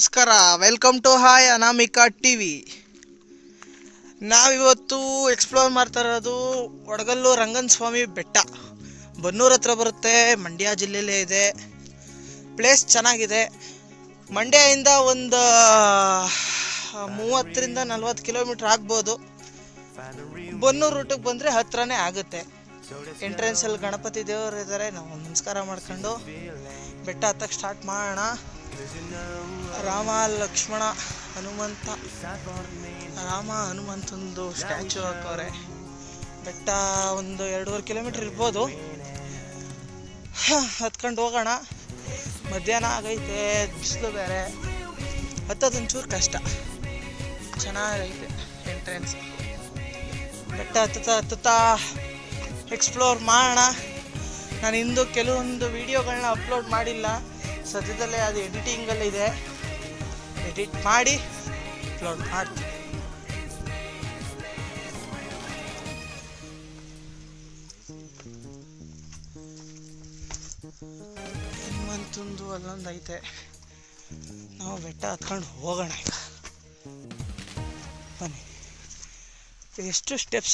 ನಮಸ್ಕಾರ, welcome to hi Anamika TV. ನಾವಿವತ್ತು explore ಮಾಡ್ತಾ ಇರೋದು ಒಡಗಲ್ಲು ರಂಗನ ಸ್ವಾಮಿ ಬೆಟ್ಟ. ಬನ್ನೂರು ಹತ್ರ ಬರುತ್ತೆ, ಮಂಡ್ಯ ಜಿಲ್ಲೆಯಲ್ಲೇ ಇದೆ. ಪ್ಲೇಸ್ ಚೆನ್ನಾಗಿದೆ. ಮಂಡ್ಯದಿಂದ ಒಂದು 30ರಿಂದ 40 ಕಿಲೋಮೀಟ್ರ್ ಆಗ್ಬೋದು. ಬನ್ನೂರು ರೂಟಿಗೆ ಬಂದರೆ ಹತ್ರನೇ ಆಗುತ್ತೆ. ಎಂಟ್ರೆನ್ಸಲ್ಲಿ ಗಣಪತಿ ದೇವರು ಇದ್ದಾರೆ. ನಾವು ನಮಸ್ಕಾರ ಮಾಡ್ಕೊಂಡು ಬೆಟ್ಟ ಹತ್ತಕ್ಕೆ ಸ್ಟಾರ್ಟ್ ಮಾಡೋಣ. ರಾಮ ಲಕ್ಷ್ಮಣ ಹನುಮಂತ, ರಾಮ ಹನುಮಂತಂದು ಸ್ಟ್ಯಾಚು ಹಾಕೋರೆ. ಬೆಟ್ಟ ಒಂದು 2.5 ಕಿಲೋಮೀಟ್ರ್ ಇರ್ಬೋದು. ಹತ್ಕೊಂಡು ಹೋಗೋಣ. ಮಧ್ಯಾಹ್ನ ಆಗೈತೆ, ಬಿಸಿಲು ಬೇರೆ, ಹತ್ತೋದೊಂಚೂರು ಕಷ್ಟ. ಚೆನ್ನಾಗೈತೆ ಎಂಟ್ರೆನ್ಸ್. ಬೆಟ್ಟ ಹತ್ತುತ್ತಾ ಎಕ್ಸ್ಪ್ಲೋರ್ ಮಾಡೋಣ. ನಾನು ಇಂದು ಕೆಲವೊಂದು ವಿಡಿಯೋಗಳನ್ನ ಅಪ್ಲೋಡ್ ಮಾಡಿಲ್ಲ, ಸದ್ಯದಲ್ಲೇ ಅದು ಎಡಿಟಿಂಗಲ್ಲಿದೆ. ಎಡಿಟ್ ಮಾಡಿ ಅಪ್ಲೋಡ್ ಮಾಡ್ತೀನಿ. ಹನುಮಂತಂದು ಅಲ್ಲೊಂದು ಐತೆ. ನಾವು ಬೆಟ್ಟ ಹತ್ಕೊಂಡು ಹೋಗೋಣ ಈಗ. ಬನ್ನಿ. ಎಷ್ಟು ಸ್ಟೆಪ್ಸ್